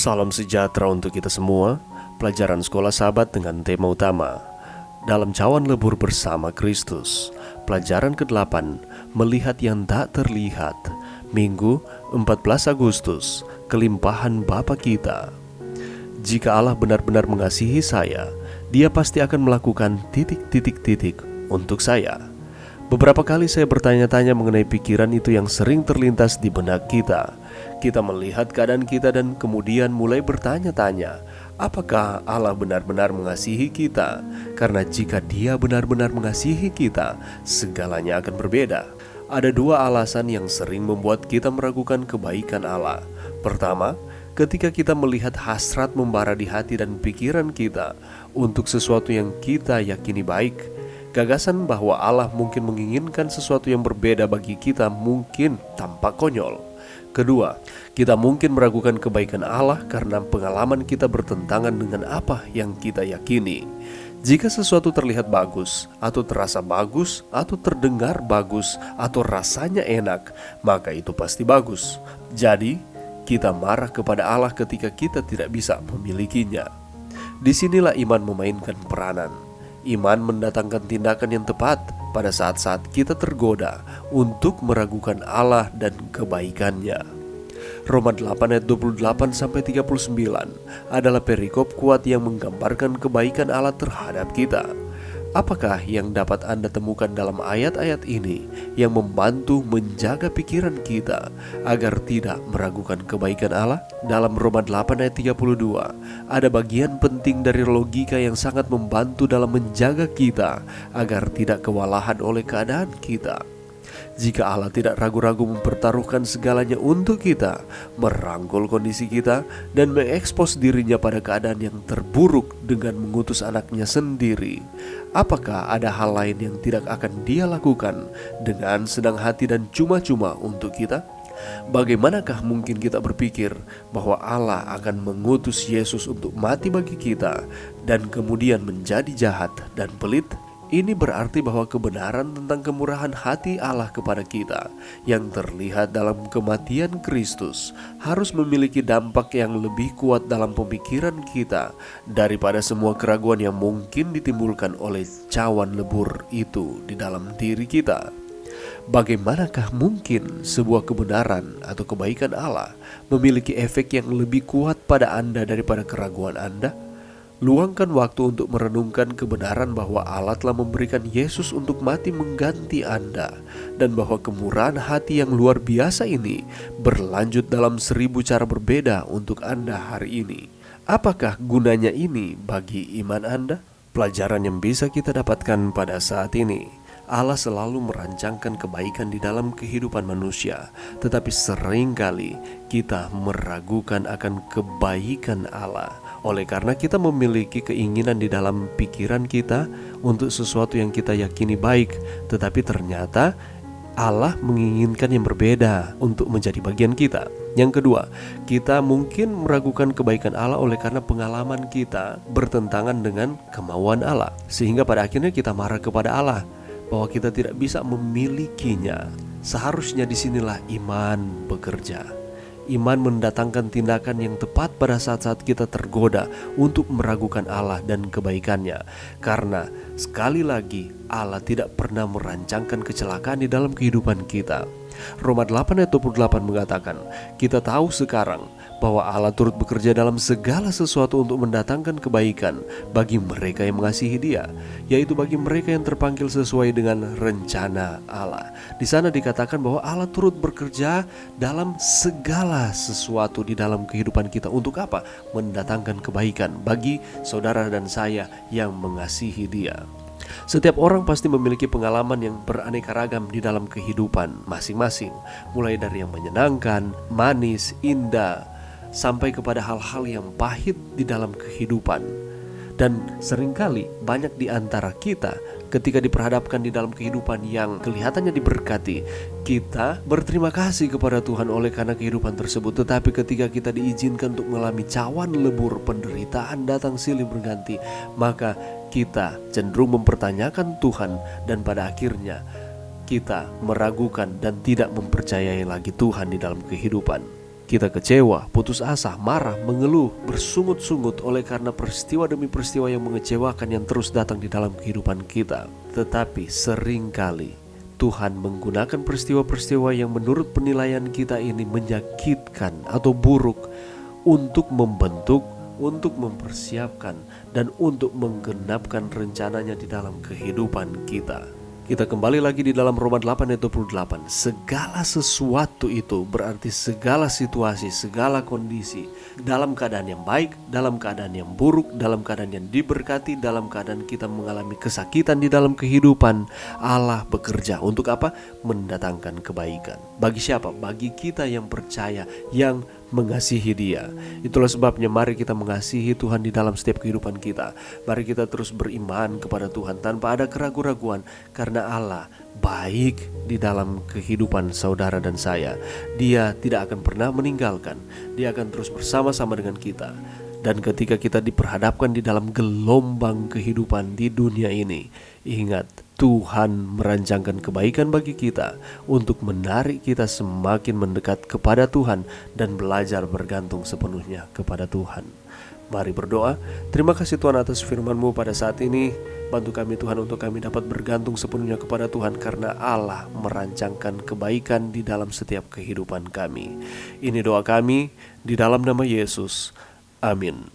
Salam sejahtera untuk kita semua. Pelajaran Sekolah Sahabat dengan tema utama dalam cawan lebur bersama Kristus. Pelajaran ke-8, melihat yang tak terlihat. Minggu 14 Agustus, kelimpahan Bapa kita. Jika Allah benar-benar mengasihi saya, Dia pasti akan melakukan titik-titik-titik untuk saya. Beberapa kali saya bertanya-tanya mengenai pikiran itu yang sering terlintas di benak kita. Kita melihat keadaan kita dan kemudian mulai bertanya-tanya, apakah Allah benar-benar mengasihi kita? Karena jika Dia benar-benar mengasihi kita, segalanya akan berbeda. Ada dua alasan yang sering membuat kita meragukan kebaikan Allah. Pertama, ketika kita melihat hasrat membara di hati dan pikiran kita untuk sesuatu yang kita yakini baik, gagasan bahwa Allah mungkin menginginkan sesuatu yang berbeda bagi kita mungkin tampak konyol. Kedua, kita mungkin meragukan kebaikan Allah karena pengalaman kita bertentangan dengan apa yang kita yakini. Jika sesuatu terlihat bagus, atau terasa bagus, atau terdengar bagus, atau rasanya enak, maka itu pasti bagus. Jadi, kita marah kepada Allah ketika kita tidak bisa memilikinya. Disinilah iman memainkan peranan. Iman mendatangkan tindakan yang tepat pada saat-saat kita tergoda untuk meragukan Allah dan kebaikannya. Roma 8 ayat 28-39 adalah perikop kuat yang menggambarkan kebaikan Allah terhadap kita. Apakah yang dapat Anda temukan dalam ayat-ayat ini yang membantu menjaga pikiran kita agar tidak meragukan kebaikan Allah? Dalam Roma 8 ayat 32, ada bagian penting dari logika yang sangat membantu dalam menjaga kita agar tidak kewalahan oleh keadaan kita. Jika Allah tidak ragu-ragu mempertaruhkan segalanya untuk kita, merangkul kondisi kita, dan mengekspos dirinya pada keadaan yang terburuk dengan mengutus anaknya sendiri, apakah ada hal lain yang tidak akan Dia lakukan dengan senang hati dan cuma-cuma untuk kita? Bagaimanakah mungkin kita berpikir bahwa Allah akan mengutus Yesus untuk mati bagi kita dan kemudian menjadi jahat dan pelit? Ini berarti bahwa kebenaran tentang kemurahan hati Allah kepada kita yang terlihat dalam kematian Kristus harus memiliki dampak yang lebih kuat dalam pemikiran kita daripada semua keraguan yang mungkin ditimbulkan oleh cawan lebur itu di dalam diri kita. Bagaimanakah mungkin sebuah kebenaran atau kebaikan Allah memiliki efek yang lebih kuat pada Anda daripada keraguan Anda? Luangkan waktu untuk merenungkan kebenaran bahwa Allah telah memberikan Yesus untuk mati mengganti Anda, dan bahwa kemurahan hati yang luar biasa ini berlanjut dalam 1000 cara berbeda untuk Anda hari ini. Apakah gunanya ini bagi iman Anda? Pelajaran yang bisa kita dapatkan pada saat ini, Allah selalu merancangkan kebaikan di dalam kehidupan manusia, tetapi seringkali kita meragukan akan kebaikan Allah. Oleh karena kita memiliki keinginan di dalam pikiran kita untuk sesuatu yang kita yakini baik, tetapi ternyata Allah menginginkan yang berbeda untuk menjadi bagian kita. Yang kedua, kita mungkin meragukan kebaikan Allah oleh karena pengalaman kita bertentangan dengan kemauan Allah, sehingga pada akhirnya kita marah kepada Allah bahwa kita tidak bisa memilikinya. Seharusnya disinilah iman bekerja. Iman mendatangkan tindakan yang tepat pada saat-saat kita tergoda untuk meragukan Allah dan kebaikannya. Karena sekali lagi Allah tidak pernah merancangkan kecelakaan di dalam kehidupan kita. Roma 8 ayat 28 mengatakan, kita tahu sekarang bahwa Allah turut bekerja dalam segala sesuatu untuk mendatangkan kebaikan bagi mereka yang mengasihi Dia, yaitu bagi mereka yang terpanggil sesuai dengan rencana Allah. Di sana dikatakan bahwa Allah turut bekerja dalam segala sesuatu di dalam kehidupan kita. Untuk apa? Mendatangkan kebaikan bagi saudara dan saya yang mengasihi Dia. Setiap orang pasti memiliki pengalaman yang beraneka ragam di dalam kehidupan masing-masing, mulai dari yang menyenangkan, manis, indah, sampai kepada hal-hal yang pahit di dalam kehidupan. Dan seringkali banyak di antara kita ketika diperhadapkan di dalam kehidupan yang kelihatannya diberkati, kita berterima kasih kepada Tuhan oleh karena kehidupan tersebut. Tetapi ketika kita diizinkan untuk mengalami cawan lebur, penderitaan datang silih berganti, maka kita cenderung mempertanyakan Tuhan, dan pada akhirnya kita meragukan dan tidak mempercayai lagi Tuhan di dalam kehidupan. Kita kecewa, putus asa, marah, mengeluh, bersungut-sungut oleh karena peristiwa demi peristiwa yang mengecewakan yang terus datang di dalam kehidupan kita. Tetapi seringkali Tuhan menggunakan peristiwa-peristiwa yang menurut penilaian kita ini menyakitkan atau buruk untuk membentuk, untuk mempersiapkan, dan untuk menggenapkan rencananya di dalam kehidupan kita. Kita kembali lagi di dalam Roma 8 ayat 28. Segala sesuatu itu berarti segala situasi, segala kondisi, dalam keadaan yang baik, dalam keadaan yang buruk, dalam keadaan yang diberkati, dalam keadaan kita mengalami kesakitan di dalam kehidupan, Allah bekerja untuk apa? Mendatangkan kebaikan. Bagi siapa? Bagi kita yang percaya, yang mengasihi Dia. Itulah sebabnya mari kita mengasihi Tuhan di dalam setiap kehidupan kita. Mari kita terus beriman kepada Tuhan tanpa ada keraguan-raguan, karena Allah baik di dalam kehidupan saudara dan saya. Dia tidak akan pernah meninggalkan. Dia akan terus bersama-sama dengan kita. Dan ketika kita diperhadapkan di dalam gelombang kehidupan di dunia ini, ingat, Tuhan merancangkan kebaikan bagi kita untuk menarik kita semakin mendekat kepada Tuhan dan belajar bergantung sepenuhnya kepada Tuhan. Mari berdoa. Terima kasih Tuhan atas firman-Mu pada saat ini. Bantu kami Tuhan untuk kami dapat bergantung sepenuhnya kepada Tuhan, karena Allah merancangkan kebaikan di dalam setiap kehidupan kami. Ini doa kami di dalam nama Yesus. Amin.